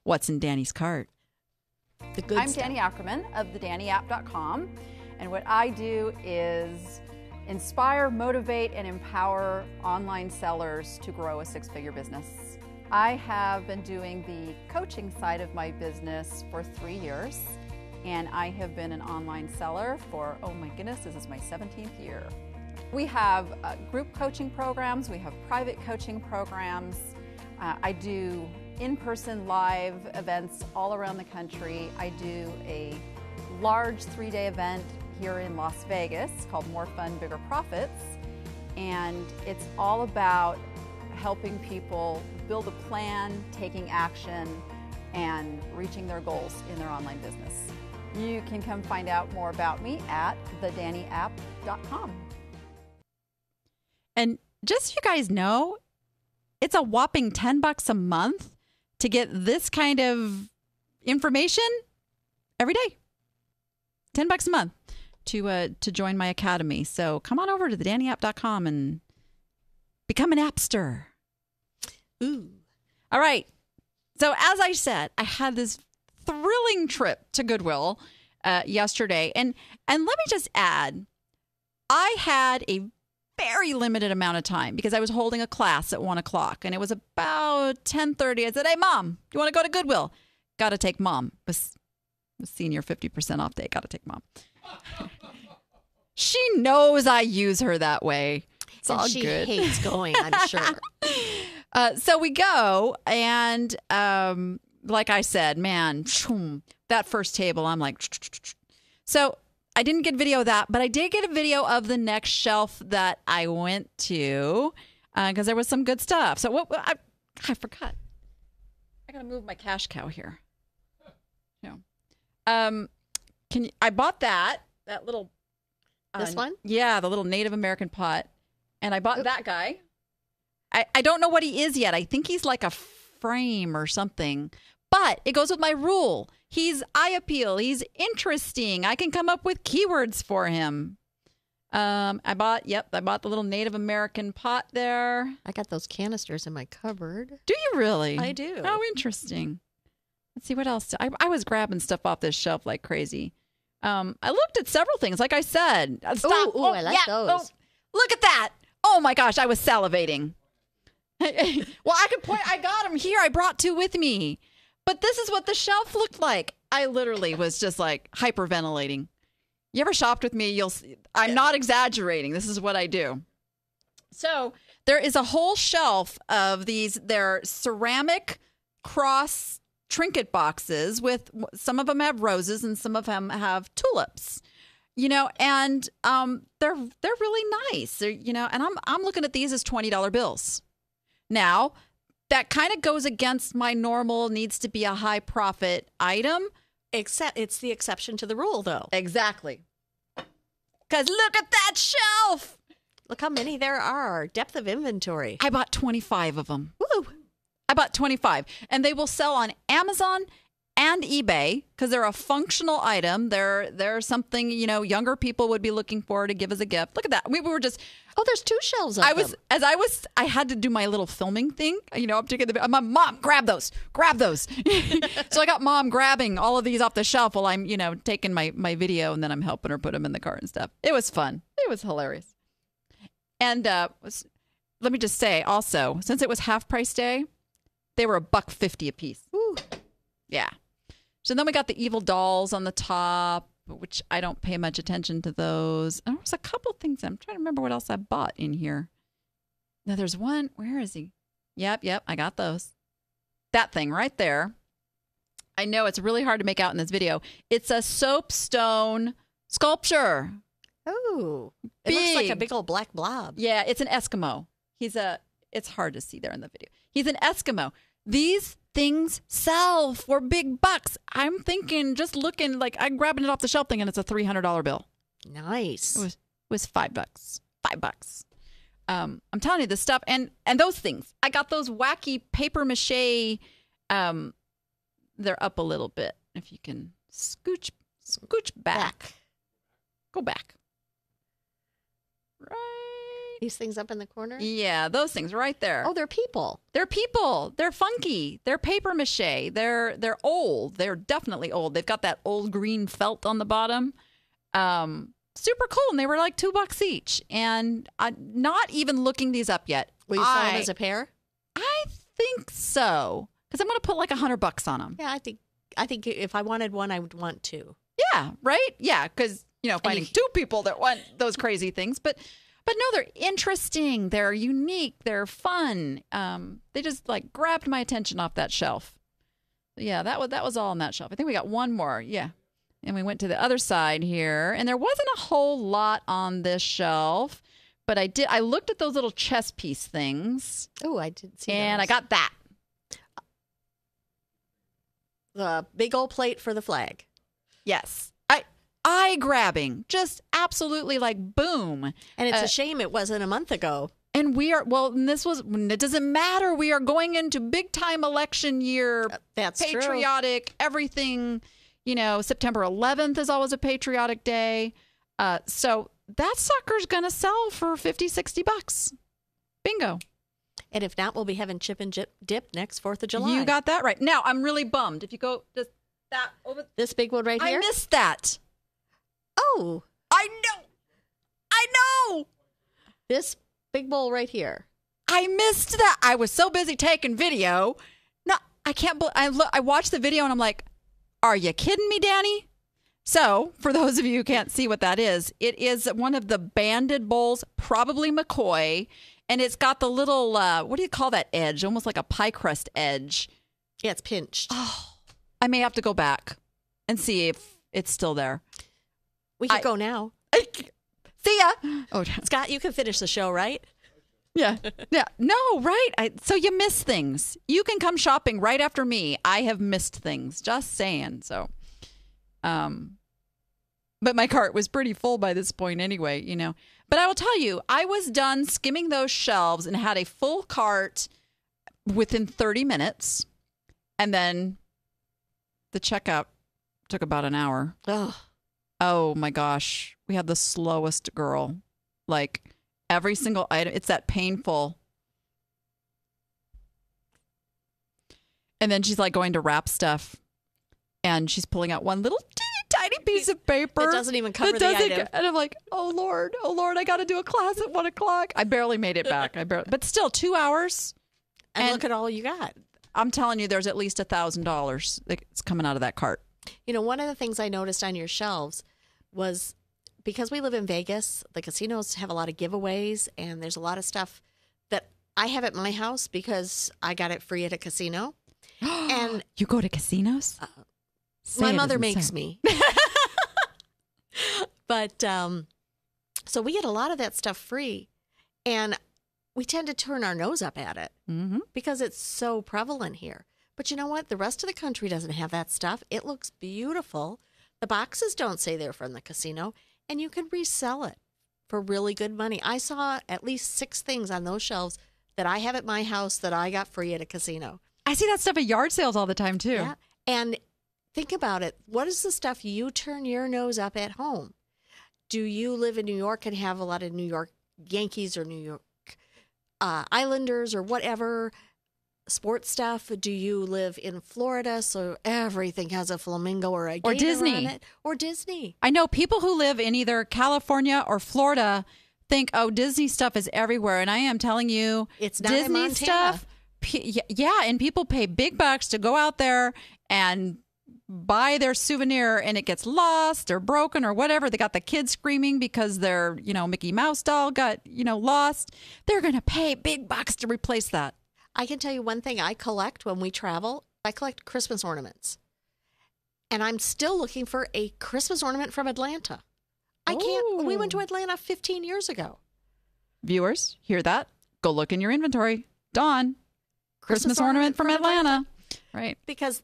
What's in Danny's Cart. The good I'm stuff. Danny Ackerman of thedannyapp.com. And what I do is inspire, motivate, and empower online sellers to grow a six-figure business. I have been doing the coaching side of my business for 3 years, and I have been an online seller for, oh my goodness, this is my 17th year. We have group coaching programs, we have private coaching programs. I do in-person live events all around the country. I do a large 3-day event here in Las Vegas called More Fun, Bigger Profits. And it's all about helping people build a plan, taking action, and reaching their goals in their online business. You can come find out more about me at thedannyapp.com. And just so you guys know, it's a whopping $10 a month to get this kind of information every day. $10 a month to join my academy. So come on over to thedannyapp.com and become an appster. Ooh. All right. So as I said, I had this thrilling trip to Goodwill yesterday. And let me just add, I had a very limited amount of time because I was holding a class at 1 o'clock and it was about 10:30. I said, hey, Mom, you want to go to Goodwill? Got to take Mom. It was senior 50% off day. Got to take Mom. She knows I use her that way. It's all she good. hates going, I'm sure. So we go, and like I said, man, that first table, I'm like, so I didn't get video of that, but I did get a video of the next shelf that I went to because there was some good stuff. So what I forgot. I gotta move my cash cow here. No. I bought that little This one? Yeah, the little Native American pot. And I bought that guy. I don't know what he is yet. I think he's like a frame or something. But it goes with my rule. He's eye appeal. He's interesting. I can come up with keywords for him. I bought the little Native American pot there. I got those canisters in my cupboard. Do you really? I do. How interesting. Let's see what else. I was grabbing stuff off this shelf like crazy. I looked at several things. Like I said, stop. Ooh, I like those. Oh, look at that. Oh my gosh, I was salivating. Well, I could point. I got them here. I brought 2 with me. But this is what the shelf looked like. I literally was just like hyperventilating. You ever shopped with me? You'll see. I'm not exaggerating. This is what I do. So there is a whole shelf of these. They're ceramic cross trinket boxes with some of them have roses and some of them have tulips. And they're really nice. And I'm looking at these as $20 bills. Now, that kind of goes against my normal needs to be a high profit item. Except it's the exception to the rule, though. Exactly. Because look at that shelf. Look how many there are. Depth of inventory. I bought 25 of them. Woo! I bought 25. And they will sell on Amazon and eBay because they're a functional item. They're something, younger people would be looking for to give as a gift. Look at that. We were just... Oh, there's 2 shelves of them. I had to do my little filming thing. I'm taking my mom, grab those. So I got Mom grabbing all of these off the shelf while I'm, taking my video and then I'm helping her put them in the cart and stuff. It was fun. It was hilarious. And let me just say also, since it was half price day, they were $1.50 a piece. Ooh. Yeah. So then we got the evil dolls on the top, which I don't pay much attention to those. And there was a couple things. I'm trying to remember what else I bought in here. Now there's one. Where is he? Yep. I got those. That thing right there. I know it's really hard to make out in this video. It's a soapstone sculpture. Oh, it looks like a big old black blob. Yeah, it's an Eskimo. It's hard to see there in the video. He's an Eskimo. These things sell for big bucks. I'm thinking, just looking, like I'm grabbing it off the shelf thinking it's a $300 bill. Nice. It was $5. $5. I'm telling you, the stuff and those things. I got those wacky paper mache. They're up a little bit. If you can scooch back. Go back. Right. These things up in the corner? Yeah, those things right there. Oh, they're people. They're people. They're funky. They're paper mache. They're old. They're definitely old. They've got that old green felt on the bottom. Super cool. And they were like $2 each. And I'm not even looking these up yet. Will you sell them as a pair? I think so. Because I'm going to put like $100 on them. Yeah, I think if I wanted one, I would want two. Yeah, right? Yeah, because, finding two people that want those crazy things. But no, they're interesting. They're unique. They're fun. They just like grabbed my attention off that shelf. Yeah, that was all on that shelf. I think we got one more. Yeah. And we went to the other side here, and there wasn't a whole lot on this shelf, but I looked at those little chess piece things. Oh, I did see and those. I got that. The big old plate for the flag. Yes. Eye grabbing. Just absolutely like boom. And it's a shame it wasn't a month ago. And it doesn't matter. We are going into big time election year. That's patriotic, true. Everything. September 11th is always a patriotic day. So that sucker's going to sell for $50, $60. Bingo. And if not, we'll be having chip and dip next 4th of July. You got that right. Now, I'm really bummed. If you go that over. This big one right here? I missed that. Oh. I know. This big bowl right here. I missed that. I was so busy taking video. No, I can't believe. I watched the video and I'm like, are you kidding me, Danny? So, for those of you who can't see what that is, it is one of the banded bowls, probably McCoy, and it's got the little, what do you call that edge? Almost like a pie crust edge. Yeah, it's pinched. Oh, I may have to go back and see if it's still there. We could go now. See ya. Oh, Scott, you can finish the show, right? Yeah. No, right. So you miss things. You can come shopping right after me. I have missed things. Just saying. So, but my cart was pretty full by this point anyway, But I will tell you, I was done skimming those shelves and had a full cart within 30 minutes. And then the checkout took about an hour. Oh my gosh. We had the slowest girl. Like every single item. It's that painful. And then she's like going to wrap stuff. And she's pulling out one little tiny piece of paper. It doesn't even cover the item. And I'm like, oh Lord, I got to do a class at 1:00. I barely made it back. But still 2 hours. And look at all you got. I'm telling you, there's at least $1,000 that's coming out of that cart. One of the things I noticed on your shelves was because we live in Vegas, the casinos have a lot of giveaways, and there's a lot of stuff that I have at my house because I got it free at a casino. And you go to casinos? My mother makes me. But so we get a lot of that stuff free, and we tend to turn our nose up at it because it's so prevalent here. But you know what? The rest of the country doesn't have that stuff. It looks beautiful. The boxes don't say they're from the casino, and you can resell it for really good money. I saw at least 6 things on those shelves that I have at my house that I got free at a casino. I see that stuff at yard sales all the time, too. Yeah. And think about it. What is the stuff you turn your nose up at home? Do you live in New York and have a lot of New York Yankees or New York Islanders or whatever sports stuff? Do you live in Florida so everything has a flamingo or a gator Disney on it? Or Disney? I know people who live in either California or Florida think, oh, Disney stuff is everywhere, and I am telling you, it's not Disney in Montana. stuff. Yeah, and people pay big bucks to go out there and buy their souvenir, and it gets lost or broken or whatever. They got the kids screaming because their Mickey Mouse doll got lost. They're gonna pay big bucks to replace that. I can tell you one thing I collect when we travel. I collect Christmas ornaments. And I'm still looking for a Christmas ornament from Atlanta. We went to Atlanta 15 years ago. Viewers, hear that? Go look in your inventory. Dawn, Christmas ornament from Atlanta. Right. Because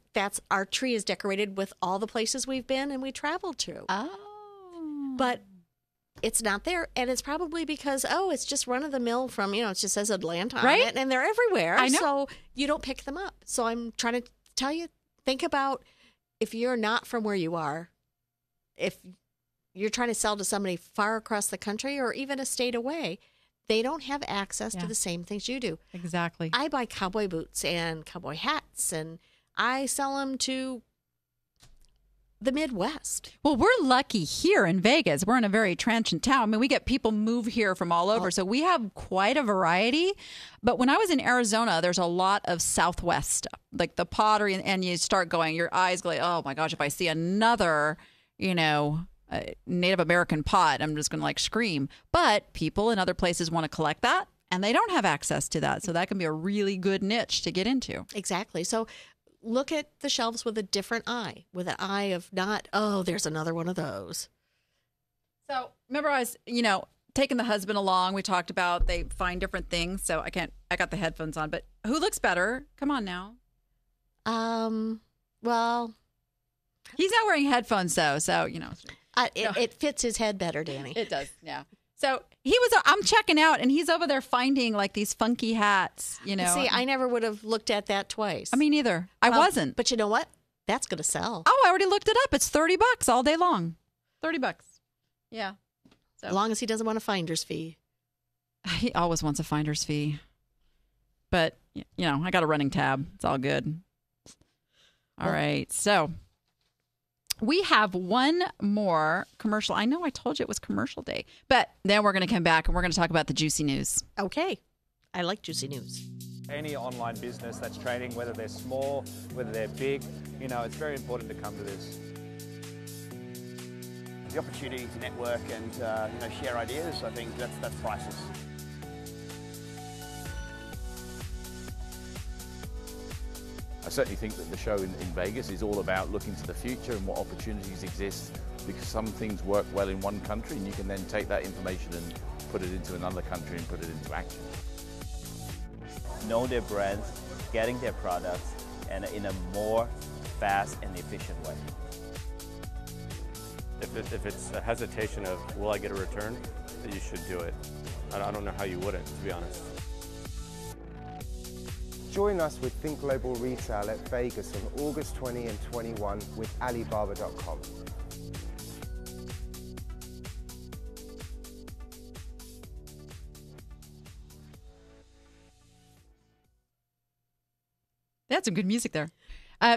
our tree is decorated with all the places we've been and we traveled to. Oh. But it's not there. And it's probably because, it's just run of the mill from, it just says Atlanta on Right? it, and they're everywhere. I know. So you don't pick them up. So I'm trying to tell you, think about if you're not from where you are, if you're trying to sell to somebody far across the country or even a state away, they don't have access to the same things you do. Exactly. I buy cowboy boots and cowboy hats, and I sell them to the Midwest. Well, we're lucky here in Vegas. We're in a very transient town. I mean, we get people move here from all over, so we have quite a variety. But when I was in Arizona, there's a lot of Southwest stuff, like the pottery, and you start going, your eyes go like, oh my gosh, if I see another, Native American pot, I'm just going to like scream. But people in other places want to collect that, and they don't have access to that. So that can be a really good niche to get into. Exactly. So look at the shelves with a different eye, with an eye of not, there's another one of those. So remember I was, taking the husband along. We talked about they find different things. So I got the headphones on, but who looks better? Come on now. Well, he's not wearing headphones though. So, it fits his head better, Danny. It does. Yeah. So I'm checking out, and he's over there finding like these funky hats, See, I never would have looked at that twice. I mean, neither. I wasn't. But you know what? That's going to sell. Oh, I already looked it up. It's $30 all day long. $30. Yeah. So. As long as he doesn't want a finder's fee. He always wants a finder's fee. But, I got a running tab. It's all good. All right. So we have one more commercial. I know I told you it was commercial day, but then we're going to come back and we're going to talk about the juicy news. Okay. I like juicy news. Any online business that's trading, whether they're small, whether they're big, it's very important to come to this. The opportunity to network and share ideas, I think that's priceless. I certainly think that the show in Vegas is all about looking to the future and what opportunities exist, because some things work well in one country and you can then take that information and put it into another country and put it into action. Know their brands, getting their products, and in a more fast and efficient way. If it's a hesitation of, will I get a return, then you should do it. I don't know how you wouldn't, to be honest. Join us with Think Global Retail at Vegas on August 20 and 21 with Alibaba.com. They had some good music there.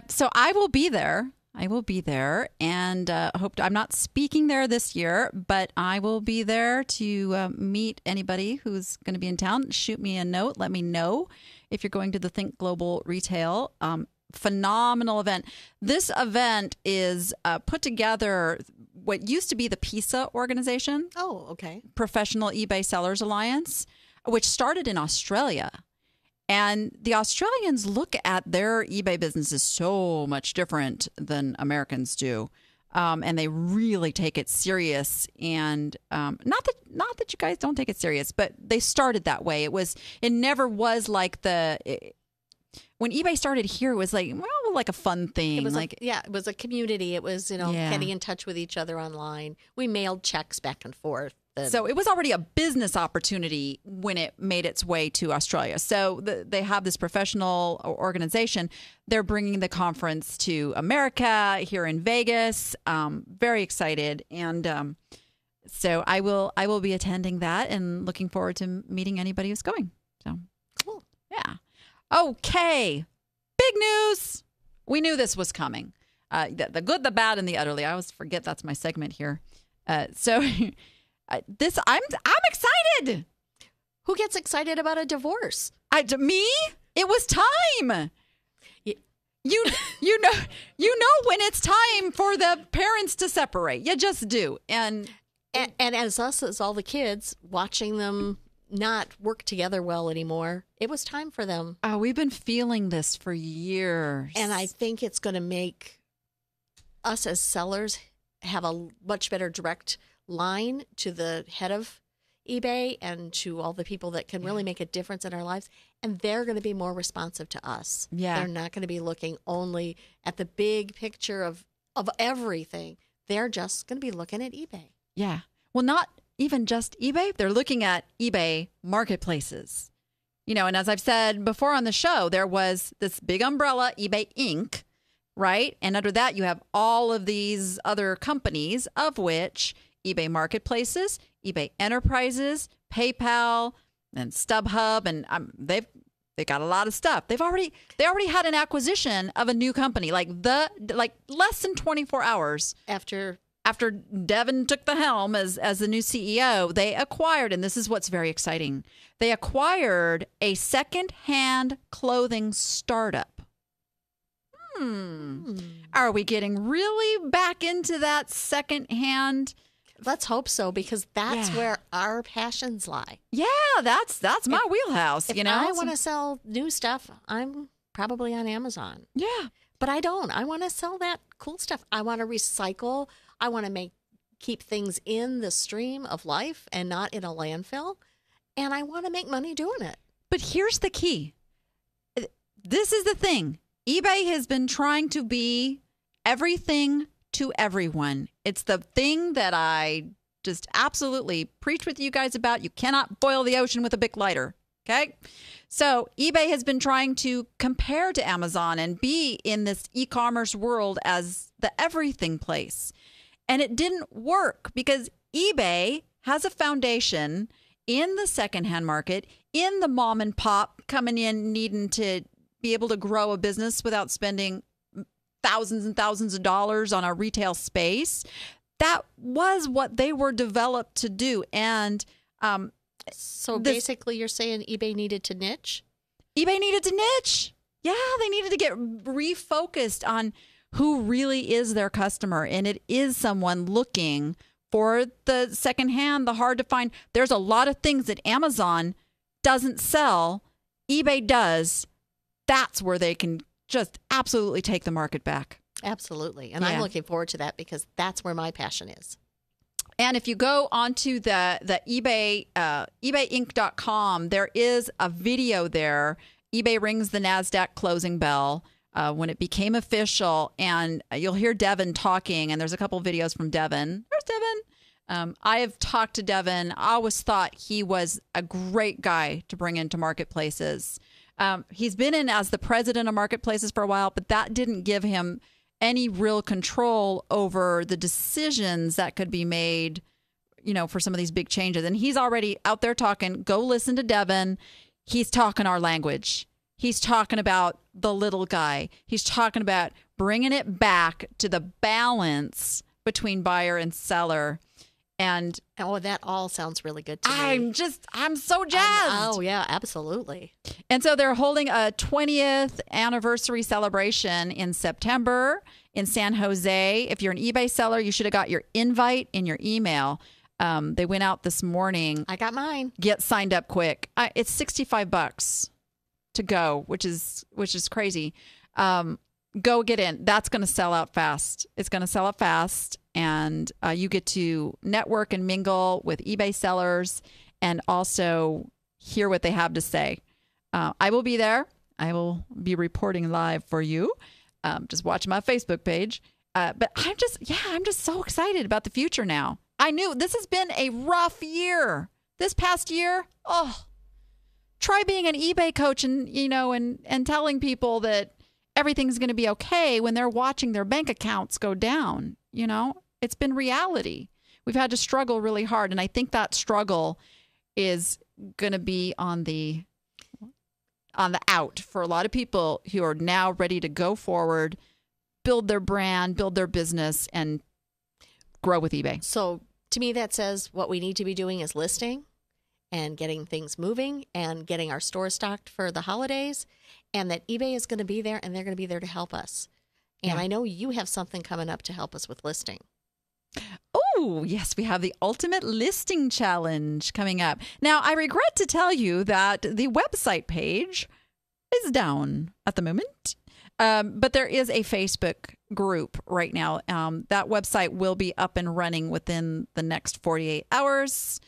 So I will be there. And I'm not speaking there this year, but I will be there to meet anybody who's going to be in town. Shoot me a note. Let me know if you're going to the Think Global Retail. Phenomenal event. This event is put together what used to be the PISA organization. Oh, okay. Professional eBay Sellers Alliance, which started in Australia. And the Australians look at their eBay businesses so much different than Americans do. And they really take it serious. And not that you guys don't take it serious, but they started that way. It never was like when eBay started here, it was like a fun thing. It was it was a community. It was, getting in touch with each other online. We mailed checks back and forth. So it was already a business opportunity when it made its way to Australia. So they have this professional organization. They're bringing the conference to America here in Vegas. Very excited. And so I will be attending that and looking forward to meeting anybody who's going. So cool. Yeah. Okay. Big news. We knew this was coming. The good, the bad, and the utterly. I always forget that's my segment here. I'm excited. Who gets excited about a divorce? Me? It was time. You know when it's time for the parents to separate. You just do. And as all the kids watching them not work together well anymore, it was time for them. Oh, we've been feeling this for years. And I think it's going to make us as sellers have a much better direct line to the head of eBay and to all the people that can really make a difference in our lives. And they're going to be more responsive to us. Yeah. They're not going to be looking only at the big picture of everything. They're just going to be looking at eBay. Yeah. Well, not even just eBay. They're looking at eBay marketplaces. And as I've said before on the show, there was this big umbrella, eBay Inc., right? And under that, you have all of these other companies, of which eBay Marketplaces, eBay Enterprises, PayPal, and StubHub, and they got a lot of stuff. They already had an acquisition of a new company, like less than 24 hours after Devin took the helm as the new CEO. They acquired, and this is what's very exciting, they acquired a second-hand clothing startup. Are we getting really back into that second-hand? Let's hope so, because that's where our passions lie. Yeah, that's my wheelhouse. If I want to sell new stuff, I'm probably on Amazon. Yeah. But I don't. I want to sell that cool stuff. I want to recycle. I want to keep things in the stream of life and not in a landfill. And I want to make money doing it. But here's the key. This is the thing. eBay has been trying to be everything to everyone. It's the thing that I just absolutely preach with you guys about. You cannot boil the ocean with a Bic lighter. Okay? So eBay has been trying to compare to Amazon and be in this e-commerce world as the everything place. And it didn't work because eBay has a foundation in the secondhand market, in the mom and pop coming in needing to be able to grow a business without spending thousands and thousands of dollars on a retail space. That was what they were developed to do. And so basically you're saying eBay needed to niche? eBay needed to niche. Yeah, they needed to get refocused on who really is their customer. And it is someone looking for the secondhand, the hard to find. There's a lot of things that Amazon doesn't sell. eBay does. That's where they can just absolutely take the market back. Absolutely. And I'm looking forward to that because that's where my passion is. And if you go onto the eBay, ebayinc.com, there is a video there. eBay rings the NASDAQ closing bell when it became official. And you'll hear Devin talking. And there's a couple videos from Devin. There's Devin. I have talked to Devin. I always thought he was a great guy to bring into marketplaces. He's been in as the president of marketplaces for a while, but that didn't give him any real control over the decisions that could be made, for some of these big changes. And he's already out there talking. Go listen to Devin. He's talking our language. He's talking about the little guy. He's talking about bringing it back to the balance between buyer and seller. And that all sounds really good to me. I'm so jazzed. Yeah, absolutely. And so they're holding a 20th anniversary celebration in September in San Jose. If you're an eBay seller, you should have got your invite in your email. They went out this morning. I got mine. Get signed up quick. It's $65 to go, which is crazy. Go get in. That's going to sell out fast. It's going to sell out fast. And you get to network and mingle with eBay sellers and also hear what they have to say. I will be there. I will be reporting live for you. Just watch my Facebook page. But I'm just so excited about the future now. I knew this has been a rough year. This past year, try being an eBay coach and telling people that everything's going to be okay when they're watching their bank accounts go down. It's been reality. We've had to struggle really hard. And I think that struggle is going to be on the out for a lot of people who are now ready to go forward, build their brand, build their business, and grow with eBay. So to me, that says what we need to be doing is listing and getting things moving and getting our store stocked for the holidays, and that eBay is going to be there and they're going to be there to help us. And I know you have something coming up to help us with listing. Oh, yes, we have the Ultimate Listing Challenge coming up. Now, I regret to tell you that the website page is down at the moment, but there is a Facebook group right now. That website will be up and running within the next 48 hours.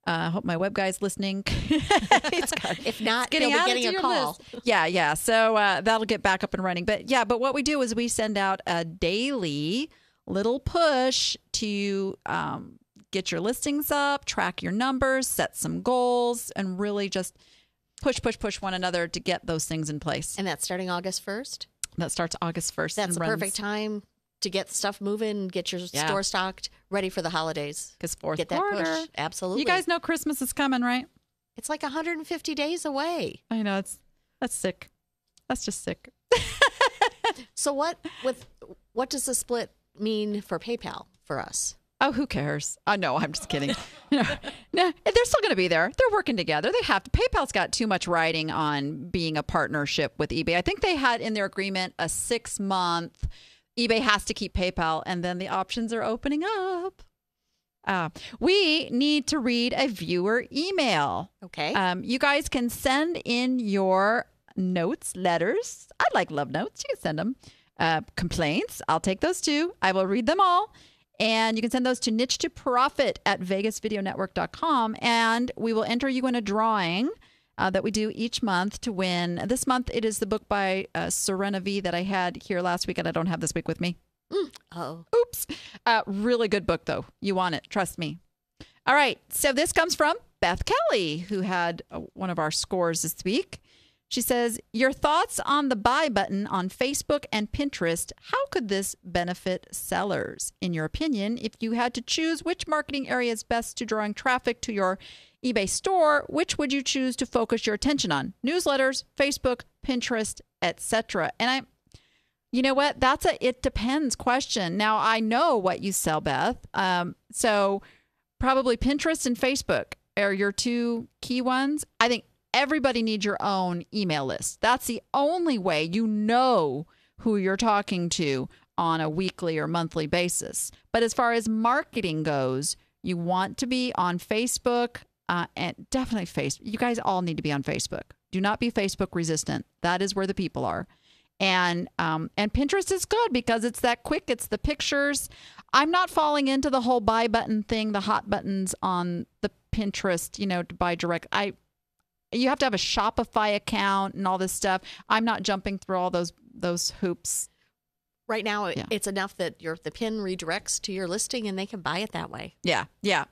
I hope my web guy's listening. If not, he'll be getting a call. Yeah. So that'll get back up and running. But what we do is we send out a daily little push to get your listings up, track your numbers, set some goals, and really just push one another to get those things in place. And that's starting August 1st? That starts August 1st. That's the perfect time to get stuff moving, get your store stocked, ready for the holidays. Because fourth get quarter. That push. Absolutely. You guys know Christmas is coming, right? It's like 150 days away. I know. That's sick. That's just sick. So what does the split mean for PayPal for us? Oh, who cares? No, I'm just kidding. No, they're still going to be there. They're working together. They have to. PayPal's got too much writing on being a partnership with eBay. I think they had in their agreement a 6-month. eBay has to keep PayPal, and then the options are opening up. We need to read a viewer email. Okay. You guys can send in your notes, letters. I like love notes. You can send them. Complaints. I'll take those too. I will read them all. And you can send those to niche to profit at vegasvideonetwork.com. And we will enter you in a drawing that we do each month to win. This month, it is the book by Serena V that I had here last week, and I don't have this week with me. Oh. Oops. Really good book, though. You want it. Trust me. All right. So this comes from Beth Kelly, who had one of our scores this week. She says, your thoughts on the buy button on Facebook and Pinterest. How could this benefit sellers? In your opinion, if you had to choose which marketing area is best to drawing traffic to your eBay store, which would you choose to focus your attention on? Newsletters, Facebook, Pinterest, etc. And you know what? That's a it depends question. Now, I know what you sell, Beth. So probably Pinterest and Facebook are your two key ones. I think everybody needs your own email list. That's the only way you know who you're talking to on a weekly or monthly basis. But as far as marketing goes, you want to be on Facebook and definitely Facebook. You guys all need to be on Facebook. Do not be Facebook resistant. That is where the people are. And Pinterest is good because it's that quick. It's the pictures. I'm not falling into the whole buy button thing, the hot buttons on the Pinterest, to buy direct. You have to have a Shopify account and all this stuff. I'm not jumping through all those hoops. Right now, it's enough that the pin redirects to your listing and they can buy it that way. Yeah.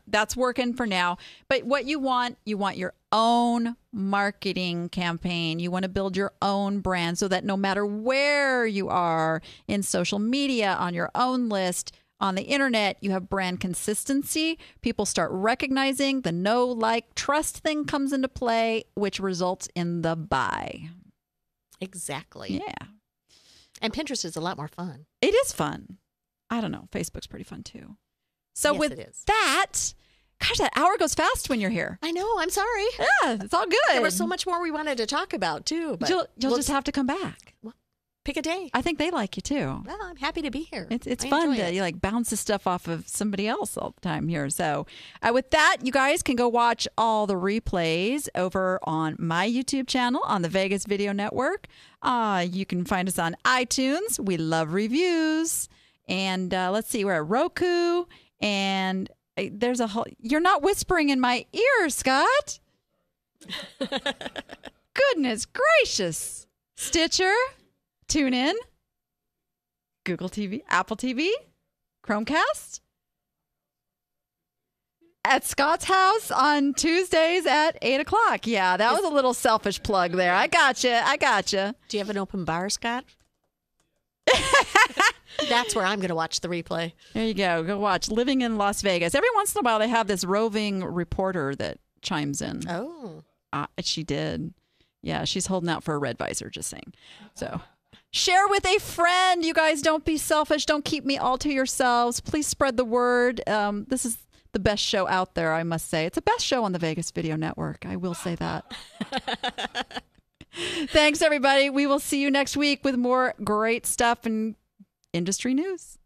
That's working for now. But what you want your own marketing campaign. You want to build your own brand so that no matter where you are in social media, on your own list, on the internet, you have brand consistency. People start recognizing the know, like, trust thing comes into play, which results in the buy. Exactly. Yeah. And Pinterest is a lot more fun. It is fun. I don't know. Facebook's pretty fun too. So yes, with that, gosh, that hour goes fast when you're here. I know. I'm sorry. Yeah, it's all good. There was so much more we wanted to talk about too. But you'll just have to come back. Well, pick a day. I think they like you too. Well, I'm happy to be here. It's fun to bounce the stuff off of somebody else all the time here. So with that, you guys can go watch all the replays over on my YouTube channel on the Vegas Video Network. You can find us on iTunes. We love reviews. And let's see, we're at Roku. And there's a whole... You're not whispering in my ear, Scott. Goodness gracious. Stitcher. TuneIn, Google TV, Apple TV, Chromecast, at Scott's house on Tuesdays at 8 o'clock. Yeah, that was a little selfish plug there. I gotcha. Do you have an open bar, Scott? That's where I'm going to watch the replay. There you go. Go watch Living in Las Vegas. Every once in a while, they have this roving reporter that chimes in. Oh. She did. Yeah, she's holding out for a red visor, just saying. So... Share with a friend. You guys, don't be selfish. Don't keep me all to yourselves. Please spread the word. This is the best show out there, I must say. It's the best show on the Vegas Video Network. I will say that. Thanks, everybody. We will see you next week with more great stuff and industry news.